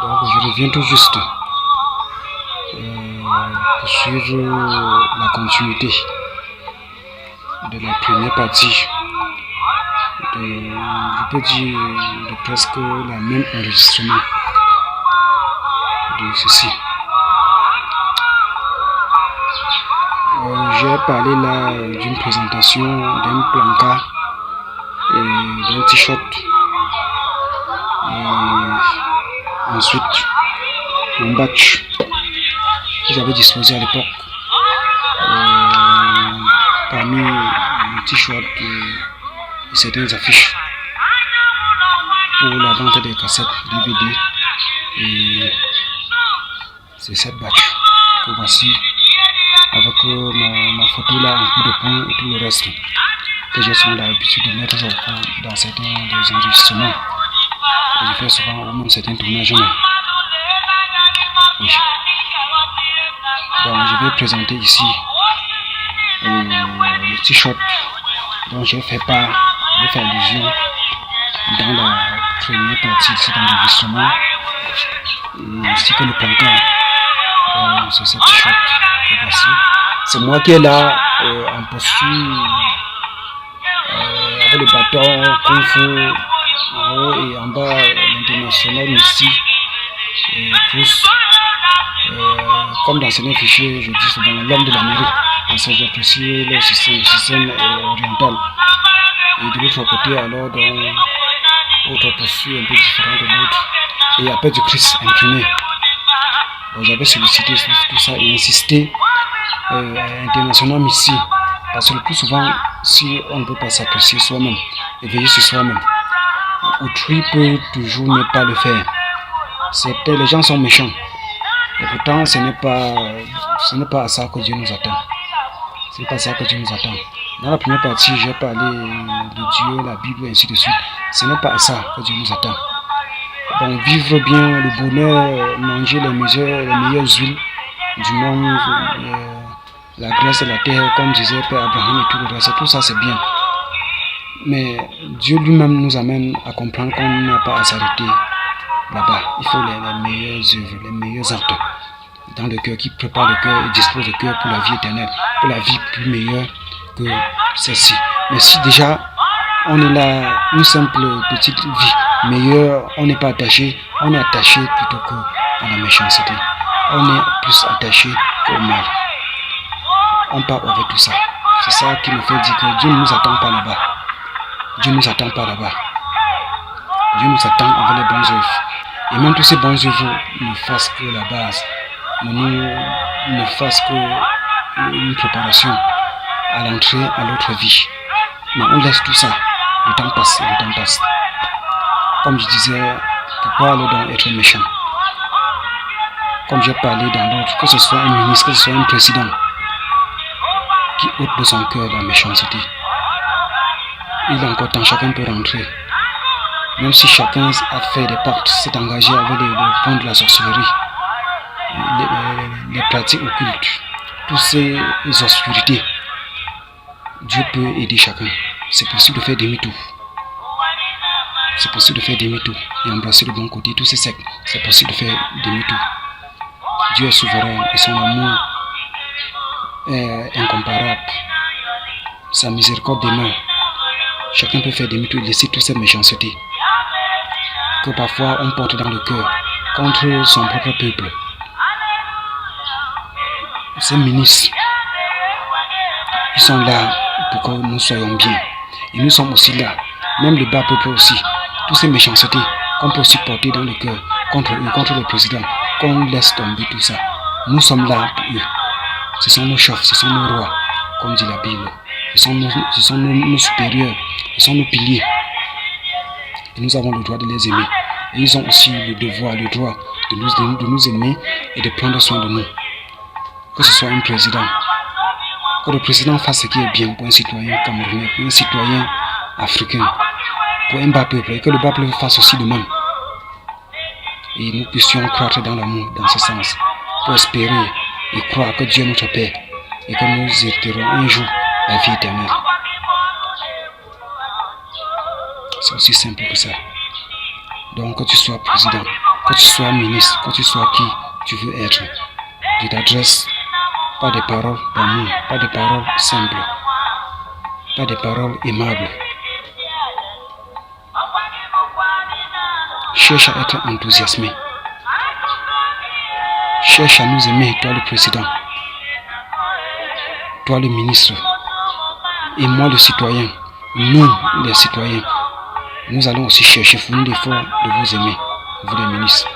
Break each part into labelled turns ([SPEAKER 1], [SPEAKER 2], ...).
[SPEAKER 1] Donc je reviens tout juste pour suivre la continuité de la première partie je peux dire de presque la même enregistrement de ceci. J'ai parlé là d'une présentation d'un placard et d'un t-shirt. Et ensuite, mon badge que j'avais disposé à l'époque. Parmi le t-shirt et certaines affiches pour la vente des cassettes DVD. Et c'est cette badge que voici avec ma photo là en coup de poing et tout le reste que j'ai souvent l'habitude de mettre dans certains des enregistrements. Et je fais souvent au moins certains tournages même. Oui. Donc je vais présenter ici le t-shirt dont j'ai fait allusion dans la première partie de cet enregistrement, ainsi que le placard. C'est ce t-shirt que voici. C'est moi qui est là en posture avec le bâton kung fu en haut et en bas l'international ici pousse comme dans certains fichiers je dis souvent l'homme de l'Amérique parce que j'apprécie le système oriental et de l'autre côté alors dans autre posture un peu différente de l'autre et après du Christ imprimé. Donc j'avais sollicité tout ça et insisté international ici parce que le plus souvent si on ne peut pas s'apprécier soi-même et veiller sur soi-même, autrui peut toujours ne pas le faire. Les gens sont méchants et pourtant ce n'est pas à ça que Dieu nous attend. C'est pas ça que Dieu nous attend. Dans la première partie j'ai parlé de Dieu, la Bible et ainsi de suite. Ce n'est pas à ça que Dieu nous attend. Donc vivre bien le bonheur, manger les meilleures huiles du monde, la graisse et la terre comme disait Père Abraham et tout le reste, tout ça c'est bien. Mais Dieu lui-même nous amène à comprendre qu'on n'a pas à s'arrêter là-bas. Il faut les meilleures œuvres, les meilleurs actes dans le cœur qui prépare le cœur et dispose le cœur pour la vie éternelle, pour la vie plus meilleure que celle-ci. Mais si déjà on est là, une simple petite vie meilleure, on n'est pas attaché, on est attaché plutôt qu'à la méchanceté. On est plus attaché qu'au mal. On part avec tout ça. C'est ça qui me fait dire que Dieu ne nous attend pas là-bas. Dieu ne nous attend pas là-bas. Dieu nous attend avec les bonnes œuvres. Et même tous ces bonnes œuvres ne fassent que la base. Ne fassent que une préparation à l'entrée à l'autre vie. Mais on laisse tout ça. Le temps passe et le temps passe. Comme je disais, pourquoi alors donc être méchant? Comme j'ai parlé dans l'autre, que ce soit un ministre, que ce soit un président qui ôte de son cœur la méchanceté. Il est encore temps, chacun peut rentrer. Même si chacun a fait des pactes, s'est engagé avec les points de la sorcellerie, les pratiques occultes, toutes ces obscurités, Dieu peut aider chacun. C'est possible de faire demi-tour. C'est possible de faire demi-tour et embrasser le bon côté, tous ces sectes. C'est possible de faire demi-tour. Dieu est souverain et son amour est incomparable. Sa miséricorde demeure. Chacun peut faire demi-tour et laisser toutes ces méchancetés que parfois on porte dans le cœur contre son propre peuple. Ces ministres, ils sont là pour que nous soyons bien. Et nous sommes aussi là, même le bas peuple aussi. Toutes ces méchancetés qu'on peut supporter dans le cœur contre eux, contre le président, qu'on laisse tomber tout ça. Nous sommes là pour eux. Ce sont nos chefs, ce sont nos rois, comme dit la Bible. Ce sont nos supérieurs, ce sont nos piliers. Et nous avons le droit de les aimer. Et ils ont aussi le devoir, le droit de nous aimer et de prendre soin de nous. Que ce soit un président, que le président fasse ce qui est bien pour un citoyen camerounais, pour un citoyen africain, pour un bas peuple, et que le bas peuple fasse aussi de même. Et nous puissions croître dans l'amour, dans ce sens, pour espérer et croire que Dieu est notre Père et que nous hériterons un jour la vie éternelle. C'est aussi simple que ça. Donc que tu sois président, que tu sois ministre, que tu sois qui tu veux être, tu t'adresses pas des paroles d'amour, pas des paroles simples, pas des paroles aimables. Cherche à être enthousiasmé. Cherche à nous aimer, toi le président, toi le ministre, et moi le citoyen, nous les citoyens. Nous allons aussi chercher, fournir l'effort de vous aimer, vous les ministres,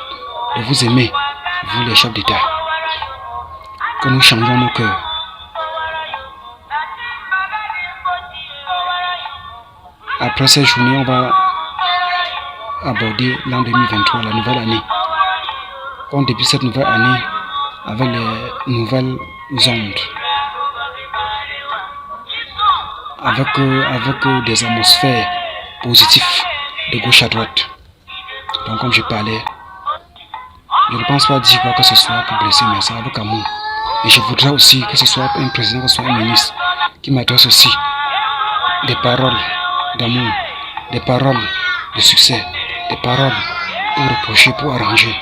[SPEAKER 1] de vous aimer, vous les chefs d'État. Que nous changeons nos cœurs. Après cette journée, on va aborder l'an 2023, la nouvelle année. On débute cette nouvelle année avec les nouvelles ondes, avec des atmosphères positives de gauche à droite. Donc comme je parlais, je ne pense pas dire quoi que ce soit pour blesser, mais ça avec amour. Et je voudrais aussi que ce soit un président, que ce soit un ministre qui m'adresse aussi des paroles d'amour, des paroles de succès, des paroles pour reprocher, pour arranger,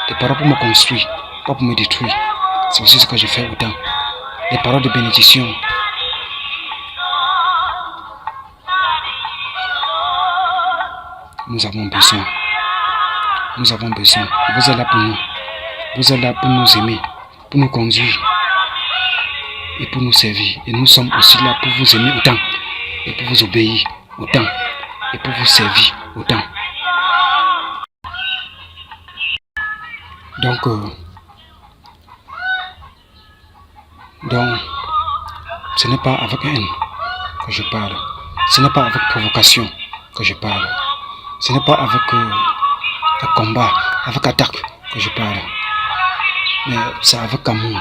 [SPEAKER 1] des paroles pour me construire, pas pour me détruire. C'est aussi ce que je fais autant. Des paroles de bénédiction. Nous avons besoin. Nous avons besoin. Vous êtes là pour nous. Vous êtes là pour nous aimer, pour nous conduire et pour nous servir. Et nous sommes aussi là pour vous aimer autant et pour vous obéir autant et pour vous servir autant. Donc, ce n'est pas avec haine que je parle. Ce n'est pas avec provocation que je parle. Ce n'est pas avec combat, avec attaque que je parle. Mais c'est avec amour.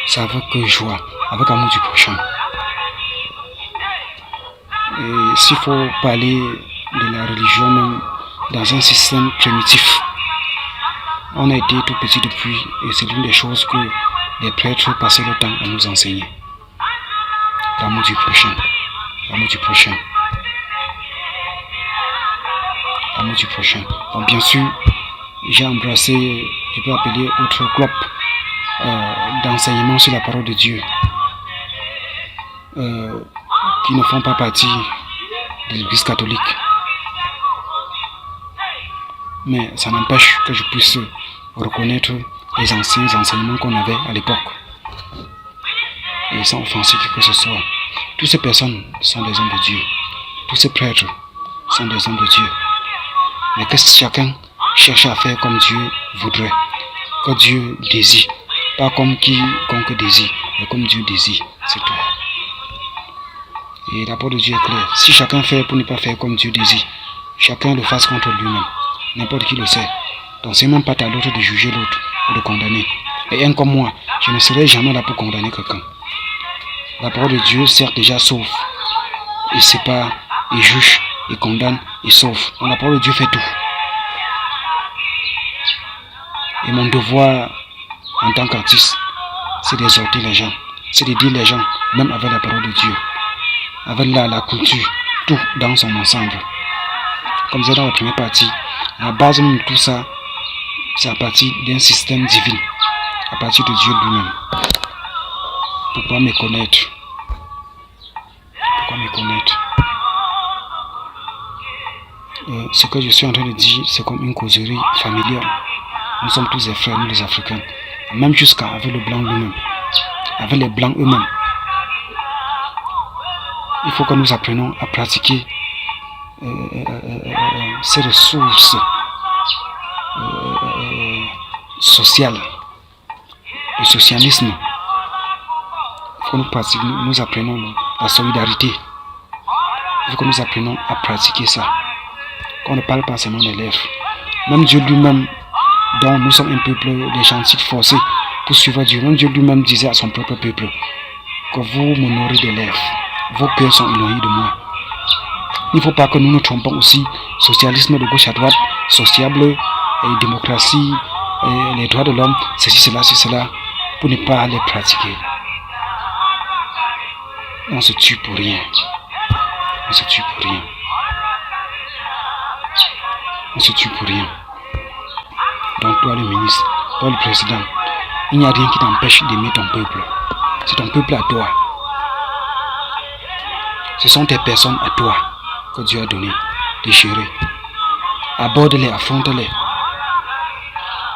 [SPEAKER 1] C'est avec joie, avec amour du prochain. Et s'il faut parler de la religion même dans un système primitif, on a été tout petit depuis et c'est l'une des choses que les prêtres passaient le temps à nous enseigner. L'amour du prochain. L'amour du prochain. L'amour du prochain. Donc bien sûr, j'ai embrassé, je peux appeler autre club d'enseignement sur la parole de Dieu qui ne font pas partie de l'Église catholique. Mais ça n'empêche que je puisse reconnaître les anciens enseignements qu'on avait à l'époque. Et sans offenser qui que ce soit. Toutes ces personnes sont des hommes de Dieu. Tous ces prêtres sont des hommes de Dieu. Mais que chacun cherche à faire comme Dieu voudrait. Que Dieu désire. Pas comme quiconque désire, mais comme Dieu désire. C'est tout. Et la parole de Dieu est claire. Si chacun fait pour ne pas faire comme Dieu désire, chacun le fasse contre lui-même. N'importe qui le sait. Donc c'est même pas à l'autre de juger l'autre ou de condamner. Et un comme moi, je ne serai jamais là pour condamner quelqu'un. La parole de Dieu certes déjà sauve. Il sépare, il juge, il condamne, il sauve. Donc la parole de Dieu fait tout. Et mon devoir en tant qu'artiste, c'est d'exhorter les gens. C'est de dire les gens, même avec la parole de Dieu. Avec la culture, tout dans son ensemble. Comme je disais dans la première partie, la base même de tout ça, c'est à partir d'un système divin, à partir de Dieu lui-même. Pourquoi me connaître? Pourquoi me connaître? Ce que je suis en train de dire, c'est comme une causerie familiale. Nous sommes tous des frères, nous les Africains. Même jusqu'à avec le blanc lui-même, avec les blancs eux-mêmes. Il faut que nous apprenions à pratiquer ces ressources sociales, le socialisme. Il faut que nous apprenions la solidarité. Il faut que nous apprenions à pratiquer ça. Qu'on ne parle pas seulement des lèvres. Même Dieu lui-même, dont nous sommes un peuple des gentils forcés pour suivre Dieu, même Dieu lui-même disait à son propre peuple que vous m'honorez des lèvres. Vos cœurs sont éloignés de moi. Il ne faut pas que nous nous trompons aussi. Socialisme de gauche à droite, sociable, et démocratie, et les droits de l'homme, ceci, cela, pour ne pas les pratiquer. On se tue pour rien. On se tue pour rien. On se tue pour rien. Donc toi le ministre, toi le président, il n'y a rien qui t'empêche d'aimer ton peuple. C'est ton peuple à toi. Ce sont tes personnes à toi que Dieu a donné de gérer. Aborde-les, affronte-les.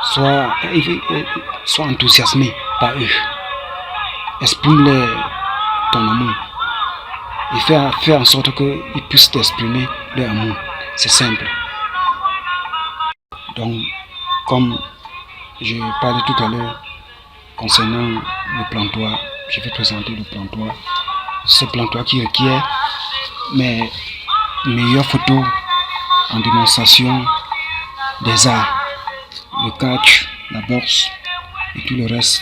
[SPEAKER 1] Sois enthousiasmé par eux. Exprime-les ton amour. Et fais en sorte qu'ils puissent t'exprimer leur amour. C'est simple. Donc, comme je parlais tout à l'heure concernant le plantoir, je vais présenter le plantoir. Ce plantoir qui requiert mes meilleures photos en démonstration des arts, le catch, la boxe et tout le reste,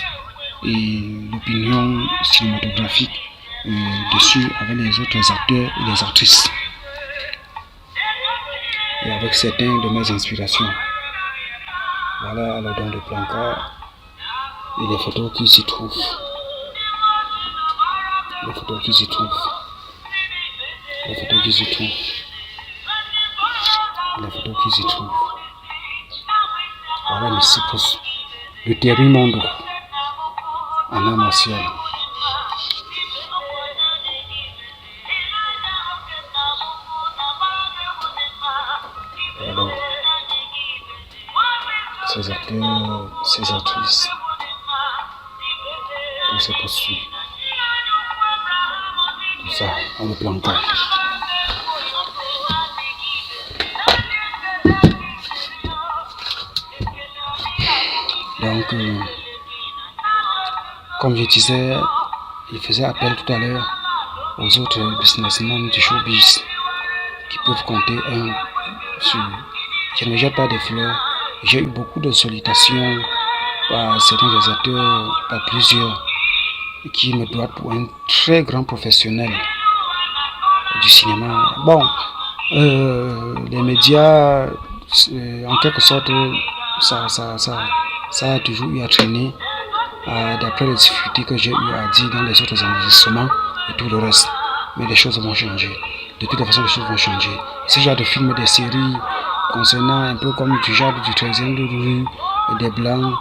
[SPEAKER 1] et l'opinion cinématographique dessus avec les autres acteurs et les actrices, et avec certaines de mes inspirations. Voilà alors dans le placard et les photos qui s'y trouvent. Les photos qui s'y trouvent. Les photos qui s'y trouvent. Les photos qui s'y trouvent. Voilà le cyprus. Le terrimondo en art martial. Alors, ces acteurs, ces actrices, tous ces postures, tout ça, on le plantage. Donc, comme je disais, il faisait appel tout à l'heure aux autres businessmen du showbiz qui peuvent compter sur. Je ne jette pas des fleurs. J'ai eu beaucoup de sollicitations par certains des acteurs, par plusieurs, qui me doivent pour un très grand professionnel du cinéma. Bon, les médias, en quelque sorte, ça a toujours eu à traîner d'après les difficultés que j'ai eu à dire dans les autres enregistrements et tout le reste. Mais les choses vont changer. De toute façon, les choses vont changer. Ce genre de films, des séries concernant un peu comme du genre du 13e de rue, des Blancs,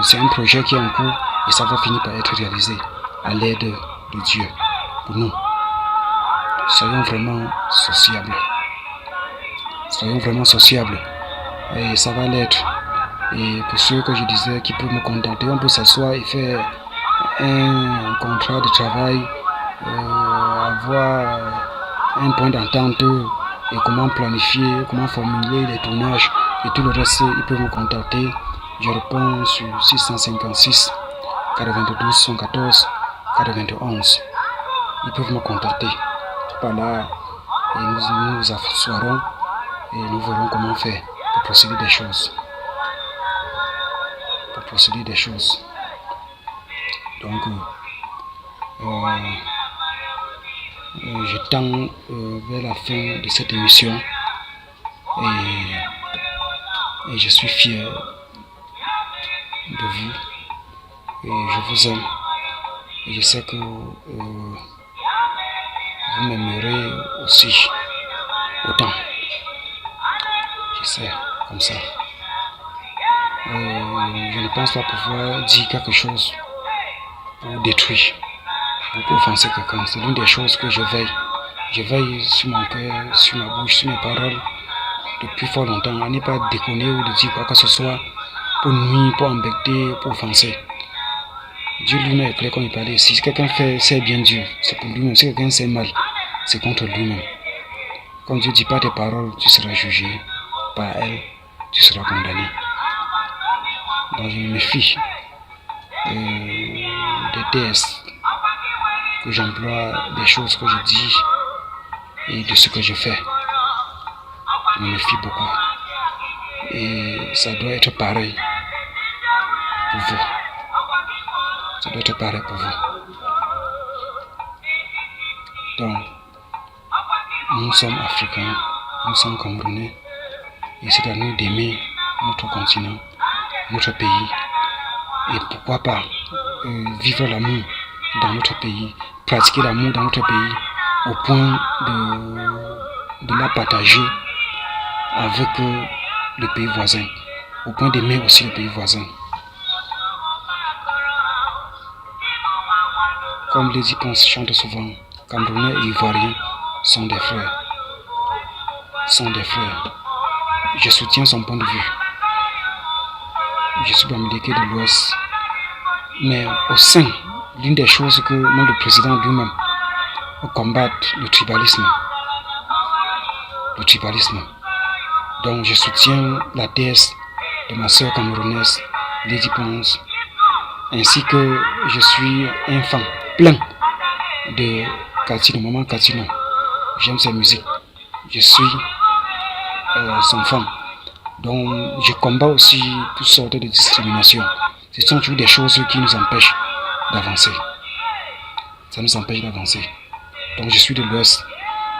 [SPEAKER 1] c'est un projet qui est en cours et ça va finir par être réalisé à l'aide de Dieu pour nous. Soyons vraiment sociables. Soyons vraiment sociables. Et ça va l'être. Et pour ceux que je disais qui peuvent me contenter, on peut s'asseoir et faire un contrat de travail, avoir un point d'entente et comment planifier, comment formuler les tournages et tout le reste. Ils peuvent me contacter. Je réponds sur 656 92 114 91. Ils peuvent me contacter par là et nous nous assoirons et nous verrons comment faire pour procéder des choses. Donc, je tends vers la fin de cette émission et je suis fier de vous et je vous aime et je sais que vous m'aimerez aussi autant. Je sais, comme ça. Je ne pense pas pouvoir dire quelque chose pour détruire ou pour offenser quelqu'un. C'est l'une des choses que je veille. Je veille sur mon cœur, sur ma bouche, sur mes paroles depuis fort longtemps. À ne pas déconner ou de dire quoi que ce soit pour nuire, pour embêter, pour offenser. Dieu lui-même est clair quand il parlait. Si quelqu'un sait bien Dieu, c'est pour lui-même. Si quelqu'un sait mal, c'est contre lui-même. Quand Dieu dit pas tes paroles, tu seras jugé. Par elle, tu seras condamné. Donc je me méfie des tests que j'emploie, des choses que je dis et de ce que je fais. Je me méfie beaucoup. Et ça doit être pareil pour vous. Ça doit être pareil pour vous. Donc, nous sommes africains, nous sommes camerounais, et c'est à nous d'aimer notre continent, notre pays, et pourquoi pas vivre l'amour dans notre pays, pratiquer l'amour dans notre pays, au point de la partager avec le pays voisin. au point d'aimer aussi le pays voisin. Comme Lady Ponce chante souvent, Camerounais et Ivoiriens sont des frères. Je soutiens son point de vue. Je suis Bamileke de l'Ouest. Mais au sein, l'une des choses que même le président lui-même combat, le tribalisme. Donc je soutiens la thèse de ma soeur camerounaise, Lady Ponce, ainsi que je suis un fan plein de Katino, Maman Katino. J'aime sa musique. Je suis son fan. Donc je combats aussi toutes sortes de discriminations. Ce sont toujours des choses qui nous empêchent d'avancer. Ça nous empêche d'avancer. Donc je suis de l'Ouest.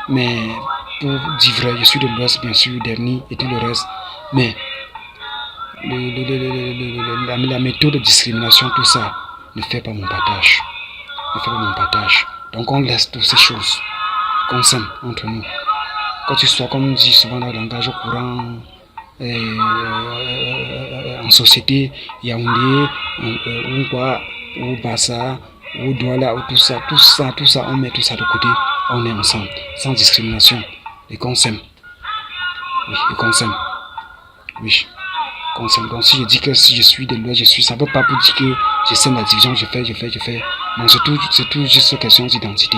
[SPEAKER 1] Mais pour dire vrai, je suis de l'Ouest, bien sûr, Derny et tout le reste. Mais la méthode de discrimination, tout ça, ne fait pas mon partage. Donc on laisse toutes ces choses qu'on s'aime entre nous. Quand tu sois, comme on dit souvent dans le langage courant, en société, Yaoundé, ou Bassa, ou Douala, ou tout ça, on met tout ça de côté, on est ensemble, sans discrimination, et qu'on s'aime. Oui, et qu'on s'aime. Oui, qu'on s'aime. Donc si je dis que si je suis de l'Ouest, ça ne veut pas pour dire que je sème la division, je fais. Non, c'est tout juste question d'identité,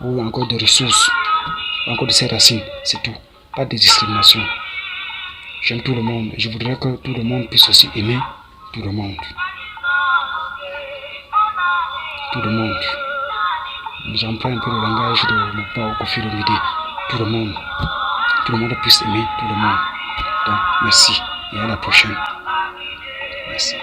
[SPEAKER 1] ou encore de ressources, ou encore de ses racines, c'est tout. Pas de discrimination. J'aime tout le monde et je voudrais que tout le monde puisse aussi aimer tout le monde. J'emprunte un peu le langage de mon père Kofi Olomide. Tout le monde puisse aimer tout le monde. Donc merci et à la prochaine. Merci.